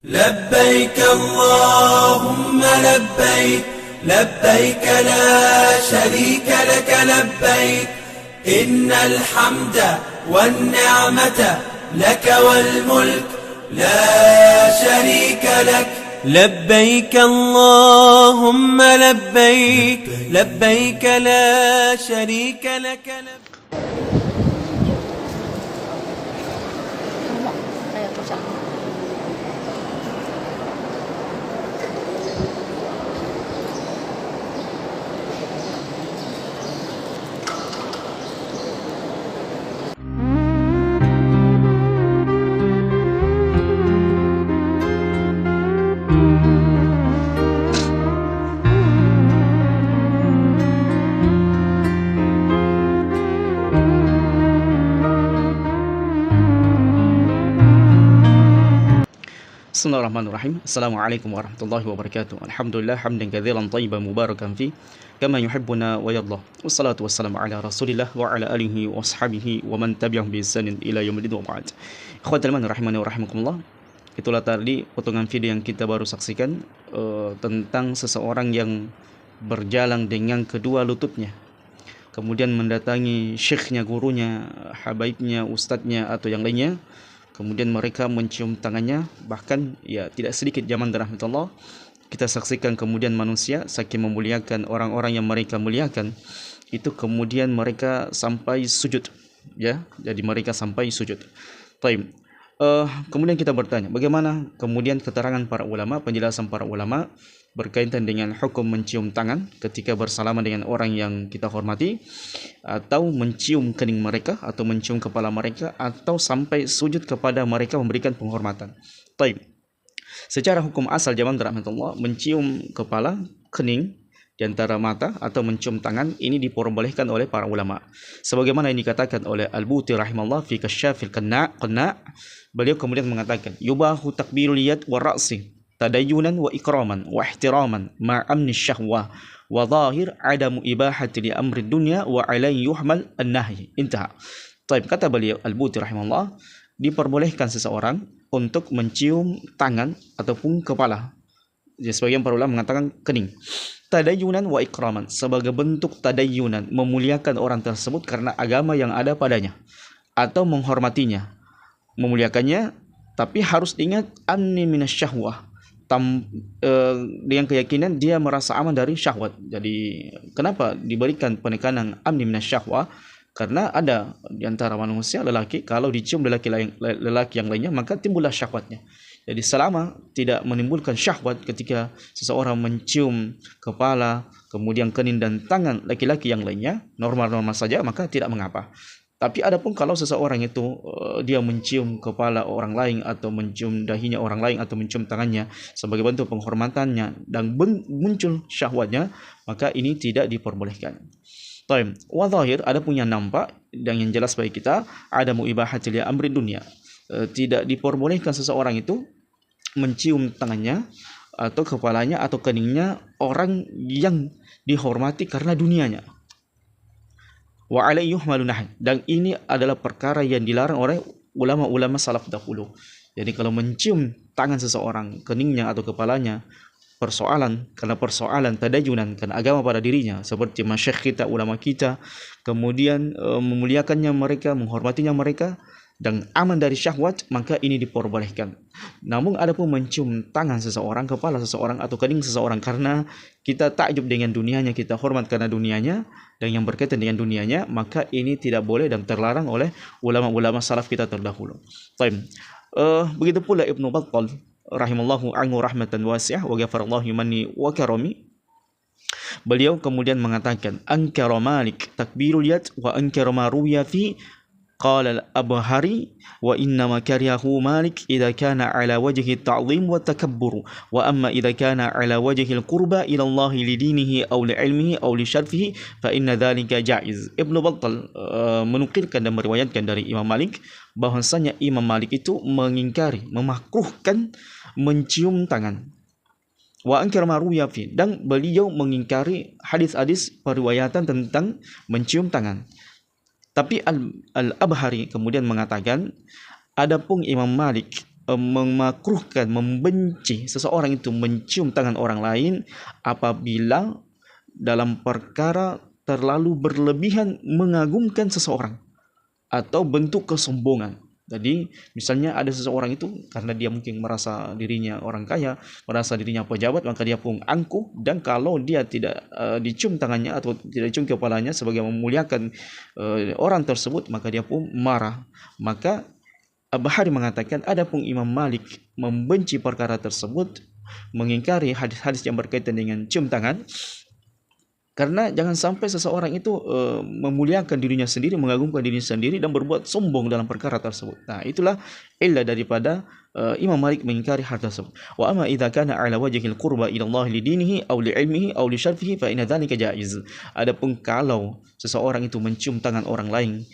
لبيك اللهم لبيك لبيك لا شريك لك لبيك إن الحمد والنعمة لك والملك لا شريك لك لبيك اللهم لبيك لبيك لا شريك لك لبيك. Bismillahirrahmanirrahim. Assalamualaikum warahmatullahi wabarakatuh. Alhamdulillah hamdan katsiran thayyiban mubarakan fi kama yuhibbuna wa yadhlah. Wassalatu wassalamu ala Rasulillah wa ala alihi wa ashabihi wa man tabi'ahum bi ihsanin ila yaumil wa ba'd. Ikhwatal iman rahimani wa rahimakumullah. Itulah tadi potongan video yang kita baru saksikan tentang seseorang yang berjalan dengan kedua lututnya, kemudian mendatangi syekhnya, gurunya, habaibnya, ustadznya atau yang lainnya. Kemudian mereka mencium tangannya, bahkan ya tidak sedikit zaman rahmatullah kita saksikan kemudian manusia saking memuliakan orang-orang yang mereka muliakan itu kemudian mereka sampai sujud, ya. Jadi mereka sampai sujud. Baik. Kemudian kita bertanya, bagaimana kemudian keterangan para ulama, penjelasan para ulama berkaitan dengan hukum mencium tangan ketika bersalaman dengan orang yang kita hormati, atau mencium kening mereka, atau mencium kepala mereka, atau sampai sujud kepada mereka memberikan penghormatan. Baik. Secara hukum asal zaman rahmatullah, mencium kepala, kening di antara mata atau mencium tangan ini diperbolehkan oleh para ulama. Sebagaimana yang dikatakan oleh Al-Buti rahimahullah fi Kasyafil Qanna', beliau kemudian mengatakan, yubahu takbirul yad wa ra'si tadayyunan wa ikraman wa ihtiraman ma'amni syahwah wa zahir adamu ibahati li amri dunya wa alayhi yuhmal an-nahy. Intaha. Baik, kata beliau Al-Buti rahimahullah, diperbolehkan seseorang untuk mencium tangan ataupun kepala. Jadi sebagian para ulama mengatakan kening. Tadayyunan wa ikraman, sebagai bentuk tadayyunan, memuliakan orang tersebut karena agama yang ada padanya, atau menghormatinya, memuliakannya, tapi harus diingat anni minasyahwah, dengan keyakinan dia merasa aman dari syahwat. Jadi kenapa diberikan penekanan amni minasyahwah? Karena ada di antara manusia lelaki, kalau dicium lelaki yang lainnya maka timbullah syahwatnya. Jadi selama tidak menimbulkan syahwat ketika seseorang mencium kepala, kemudian kening dan tangan laki-laki yang lainnya, normal-normal saja, maka tidak mengapa. Tapi adapun kalau seseorang itu dia mencium kepala orang lain, atau mencium dahinya orang lain, atau mencium tangannya sebagai bentuk penghormatannya dan muncul syahwatnya, maka ini tidak diperbolehkan. Taim. Wa zahir, ada punya nampak dan yang jelas bagi kita, ada muibahatil amri dunia. Tidak diperbolehkan seseorang itu mencium tangannya atau kepalanya atau keningnya orang yang dihormati karena dunianya. Wa alayhi yuhmalun nahy, dan ini adalah perkara yang dilarang oleh ulama-ulama salaf dahulu. Jadi kalau mencium tangan seseorang, keningnya atau kepalanya, karena persoalan tadayunan, karena agama pada dirinya, seperti masyayikh kita, ulama kita, kemudian memuliakannya mereka, menghormatinya mereka, dan aman dari syahwat, maka ini diperbolehkan. Namun adapun mencium tangan seseorang, kepala seseorang, atau kening seseorang karena kita takjub dengan dunianya, kita hormat karena dunianya, dan yang berkaitan dengan dunianya, maka ini tidak boleh dan terlarang oleh ulama-ulama salaf kita terdahulu. Baik. Begitu pula Ibnu Battal rahimallahu anhu rahmatan wasi'ah wa ghafarallahu manni wa karami. Beliau kemudian mengatakan, ankara Malik takbirul yad wa ankara ma ruwiya fi qala al-Abhari wa innama karihahu Malik idza kana ala wajhi at-ta'zim wa takabbur wa amma idza kana ala wajhi al-qurba ila Allah li dinihi aw li ilmihi aw li syarfihi fa inna dhalika jaiz. Ibnu Battal menukilkan dan meriwayatkan dari Imam Malik bahwasanya Imam Malik itu mengingkari, memakruhkan mencium tangan. Wa ankar ma ruwiya fi, dan beliau mengingkari hadis-hadis periwayatan tentang mencium tangan. Tapi Al-Abhari kemudian mengatakan, adapun Imam Malik memakruhkan, membenci seseorang itu mencium tangan orang lain apabila dalam perkara terlalu berlebihan mengagumkan seseorang atau bentuk kesombongan. Jadi misalnya ada seseorang itu karena dia mungkin merasa dirinya orang kaya, merasa dirinya pejabat, maka dia pun angkuh, dan kalau dia tidak dicium tangannya atau tidak dicium kepalanya sebagai memuliakan orang tersebut, maka dia pun marah. Maka Bahari mengatakan adapun Imam Malik membenci perkara tersebut, mengingkari hadis-hadis yang berkaitan dengan cium tangan, karena jangan sampai seseorang itu memuliakan dirinya sendiri, mengagumkan dirinya sendiri dan berbuat sombong dalam perkara tersebut. Nah, itulah illah daripada Imam Malik mengingkari hal tersebut. Wa amma idza kana ala wajhil qurba ila Allah li dinihi aw li ilmihi aw li syarfihi fa inna dzalika jaiz. Adapun kalau seseorang itu mencium tangan orang lain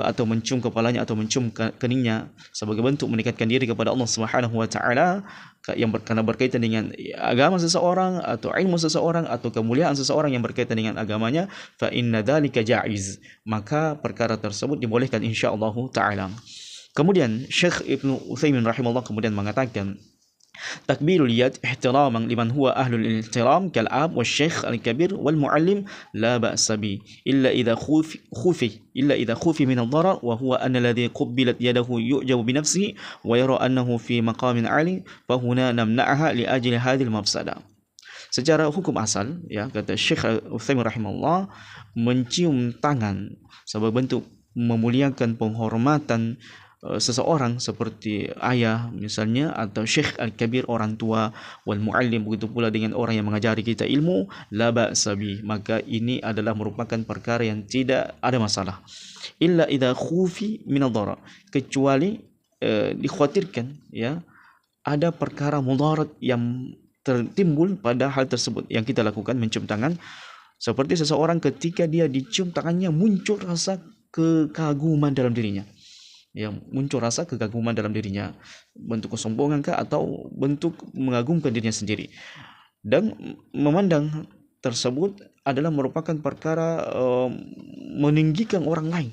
atau mencium kepalanya atau mencium keningnya sebagai bentuk mendekatkan diri kepada Allah Subhanahu wa taala, yang karena berkaitan dengan agama seseorang atau ilmu seseorang atau kemuliaan seseorang yang berkaitan dengan agamanya, fa inna dzalika jaiz, maka perkara tersebut dibolehkan insyaallah taala. Kemudian Syekh Ibnu Utsaimin rahimahullah kemudian mengatakan, takbirul yad ihtiraman liman huwa ahlul ihtiram kal ab wal syekh al kabir wal muallim la ba'sa bi illa idha khufi min ad-darar wa huwa anna alladhi qubbilat yadahu yu'jabu bi nafsihi wa yara annahu fi maqamin 'ali fa huna namna'aha li ajli hadhihi al-mafsada. Secara hukum asal, ya, kata Syekh Utsaimin rahimahullah, mencium tangan sebagai bentuk memuliakan penghormatan seseorang seperti ayah misalnya atau syekh al-kabir orang tua, wal muallim begitu pula dengan orang yang mengajari kita ilmu, la ba'sa bi, maka ini adalah merupakan perkara yang tidak ada masalah. Illa idza khufi min ad-darar, kecuali dikhawatirkan, ya, ada perkara mudarat yang tertimbul pada hal tersebut yang kita lakukan, mencium tangan. Seperti seseorang ketika dia dicium tangannya muncul rasa kekaguman dalam dirinya, ya, muncul rasa kekaguman dalam dirinya, bentuk kesombongan kah atau bentuk mengagumkan dirinya sendiri, dan memandang tersebut adalah merupakan perkara meninggikan orang lain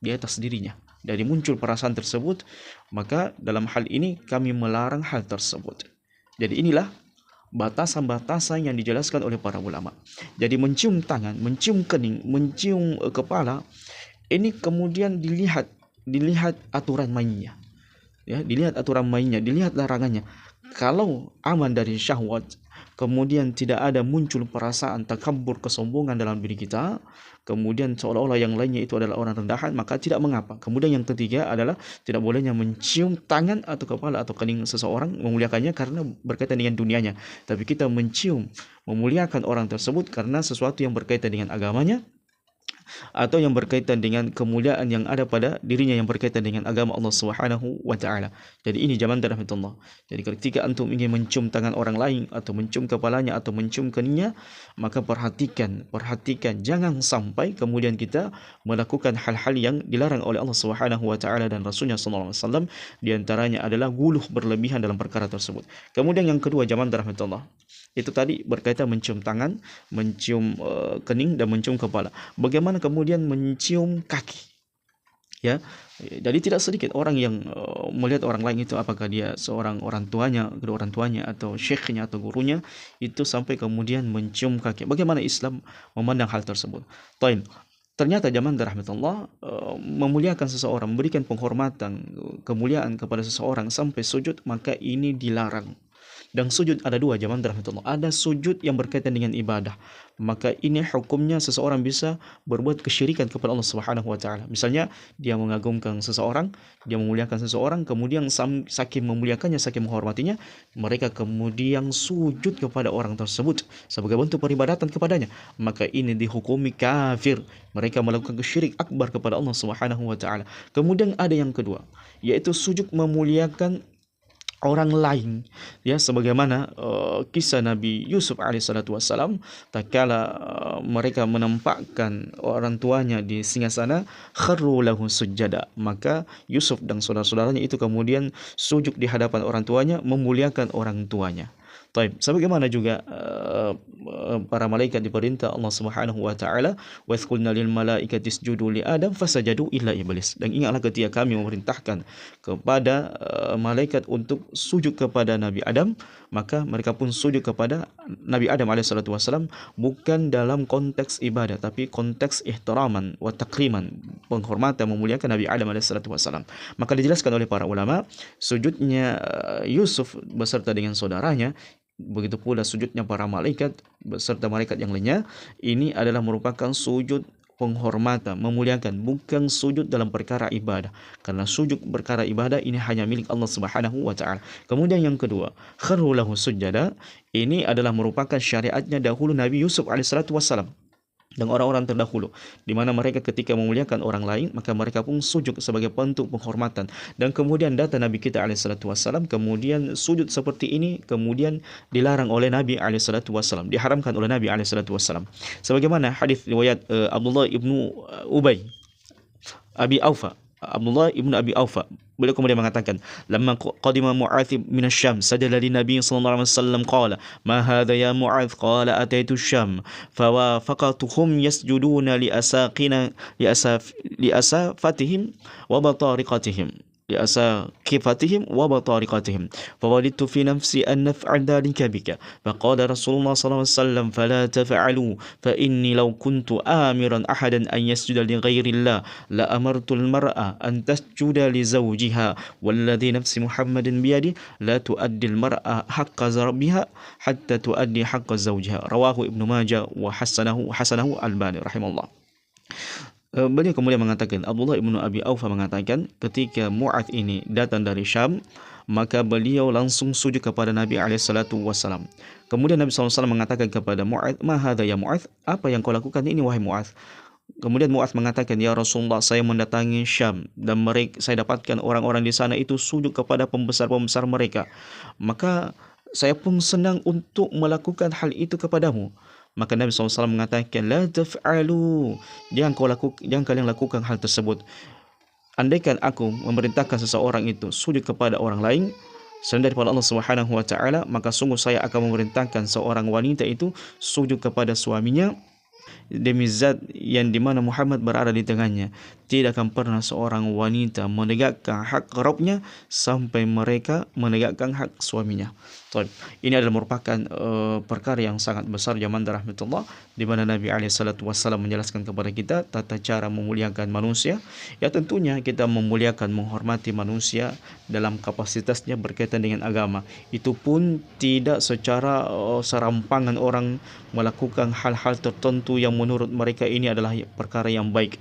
di atas dirinya. Dari muncul perasaan tersebut, maka dalam hal ini kami melarang hal tersebut. Jadi inilah batasan-batasan yang dijelaskan oleh para ulama. Jadi mencium tangan, mencium kening, mencium kepala, ini kemudian dilihat aturan mainnya, ya, dilihat aturan mainnya, dilihat larangannya. Kalau aman dari syahwat, kemudian tidak ada muncul perasaan takabbur, kesombongan dalam diri kita, kemudian seolah-olah yang lainnya itu adalah orang rendahan, maka tidak mengapa. Kemudian yang ketiga adalah tidak bolehnya mencium tangan atau kepala atau kening seseorang, memuliakannya karena berkaitan dengan dunianya, tapi kita mencium, memuliakan orang tersebut karena sesuatu yang berkaitan dengan agamanya atau yang berkaitan dengan kemuliaan yang ada pada dirinya yang berkaitan dengan agama Allah Subhanahu wa taala. Jadi ini zaman rahmatullah. Jadi ketika antum ingin mencium tangan orang lain atau mencium kepalanya atau mencium keningnya, maka perhatikan jangan sampai kemudian kita melakukan hal-hal yang dilarang oleh Allah Subhanahu wa taala dan Rasulnya sallallahu alaihi wasallam. Di antaranya adalah guluh berlebihan dalam perkara tersebut. Kemudian yang kedua zaman rahmatullah, itu tadi berkaitan mencium tangan, mencium kening dan mencium kepala. Bagaimana kemudian mencium kaki? Ya, jadi tidak sedikit orang yang melihat orang lain itu, apakah dia seorang orang tuanya, kedua orang tuanya atau syekhnya atau gurunya, itu sampai kemudian mencium kaki. Bagaimana Islam memandang hal tersebut? Ternyata zaman rahmatullah memuliakan seseorang, memberikan penghormatan, kemuliaan kepada seseorang sampai sujud, maka ini dilarang. Dan sujud ada dua zaman rahmatullah. Ada sujud yang berkaitan dengan ibadah, maka ini hukumnya seseorang bisa berbuat kesyirikan kepada Allah Subhanahu wa taala. Misalnya dia mengagungkan seseorang, dia memuliakan seseorang, kemudian saking memuliakannya, saking menghormatinya, mereka kemudian sujud kepada orang tersebut sebagai bentuk peribadatan kepadanya, maka ini dihukumi kafir. Mereka melakukan kesyirik akbar kepada Allah Subhanahu wa taala. Kemudian ada yang kedua, yaitu sujud memuliakan orang lain, ya, sebagaimana kisah Nabi Yusuf alaihissalatu wassalam, tatkala mereka menampakkan orang tuanya di singgasana, kharru lahu sujada, maka Yusuf dan saudara-saudaranya itu kemudian sujud di hadapan orang tuanya, memuliakan orang tuanya. Taib. Sebagaimana juga para malaikat diperintah Allah Subhanahu wa taala, wa qulna lil malaikati isjudu li Adam fasajadu illa iblis. Dan ingatlah ketika kami memerintahkan kepada malaikat untuk sujud kepada Nabi Adam, maka mereka pun sujud kepada Nabi Adam alaihissalatu wassalam, bukan dalam konteks ibadah tapi konteks ihtiraman wa takriman, penghormatan, memuliakan Nabi Adam alaihissalatu wassalam. Maka dijelaskan oleh para ulama, sujudnya Yusuf beserta dengan saudaranya, begitu pula sujudnya para malaikat beserta malaikat yang lainnya, ini adalah merupakan sujud penghormatan, memuliakan, bukan sujud dalam perkara ibadah. Karena sujud perkara ibadah ini hanya milik Allah Subhanahu wa taala. Kemudian yang kedua, kharru lahu sujada, ini adalah merupakan syariatnya dahulu Nabi Yusuf alaihissalatu wassalam dan orang-orang terdahulu, di mana mereka ketika memuliakan orang lain maka mereka pun sujud sebagai bentuk penghormatan. Dan kemudian datang Nabi kita alaihissalatu wassalam, kemudian sujud seperti ini kemudian dilarang oleh Nabi alaihissalatu wassalam, diharamkan oleh Nabi alaihissalatu wassalam. Sebagaimana hadis riwayat Abdullah ibnu Ubay Abi Aufa, Abdullah ibnu Abi Aufa, beliau kemudian mengatakan, lamma qadima Mu'adz min asy-Syam sajada li Nabi sallallahu alaihi wasallam qala ma hadha ya Mu'adz qala ataitu asy-Syam fawafaqatuhum yasjuduna li asafatihim wa batariqatihim لأساقفتهم وبطارقتهم فوجدت في نفسي أن نفعل ذلك بك فقال رسول الله صلى الله عليه وسلم فلا تفعلوا فإني لو كنت آمرا أحدا أن يسجد لغير الله لأمرت المرأة أن تسجد لزوجها والذي نفس محمد بيده لا تؤدي المرأة حق ربها حتى تؤدي حق زوجها رواه ابن ماجه وحسنه الباني رحمه الله. Beliau kemudian mengatakan, Abdullah ibnu Abi Aufa mengatakan, ketika Mu'adz ini datang dari Syam, maka beliau langsung sujud kepada Nabi alaihissalatu wassalam. Kemudian Nabi SAW mengatakan kepada Mu'adz, ma hadha ya Mu'adz, apa yang kau lakukan ini wahai Mu'adz? Kemudian Mu'adz mengatakan, ya Rasulullah, saya mendatangi Syam dan saya dapatkan orang-orang di sana itu sujud kepada pembesar-pembesar mereka. Maka saya pun senang untuk melakukan hal itu kepadamu. Maka Nabi SAW mengatakan, la taf'alu, jangan kalian lakukan hal tersebut. Andaikan aku memerintahkan seseorang itu sujud kepada orang lain selain daripada Allah Subhanahu wa taala, maka sungguh saya akan memerintahkan seorang wanita itu sujud kepada suaminya, demi zat yang dimana Muhammad berada di tengahnya. Tidak akan pernah seorang wanita menegakkan hak Rabbnya sampai mereka menegakkan hak suaminya. Ini adalah merupakan perkara yang sangat besar zaman rahmatullah, di mana Nabi alaihissalatu wassalam menjelaskan kepada kita tata cara memuliakan manusia. Ya tentunya kita memuliakan, menghormati manusia dalam kapasitasnya berkaitan dengan agama. Itu pun tidak secara serampangan orang melakukan hal-hal tertentu yang menurut mereka ini adalah perkara yang baik,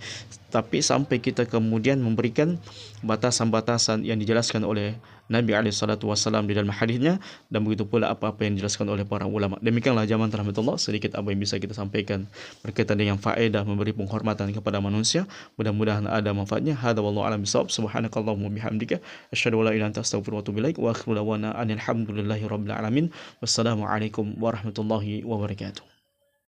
tapi sampai kita kemudian memberikan batasan-batasan yang dijelaskan oleh Nabi alaihissalatu wassalam di dalam hadisnya, dan begitu pula apa-apa yang dijelaskan oleh para ulama. Demikianlah zaman rahmatullah, sedikit apa yang bisa kita sampaikan berkaitan dengan faedah memberi penghormatan kepada manusia. Mudah-mudahan ada manfaatnya. Hadza wallahu a'lam bishawab. Subhanakallahumma bihamdika asyhadu an la ilaha illa anta astaghfiruka wa atubu ilaik wa akhiru da'wana alhamdulillahi rabbil alamin. Wassalamu alaikum warahmatullahi wabarakatuh.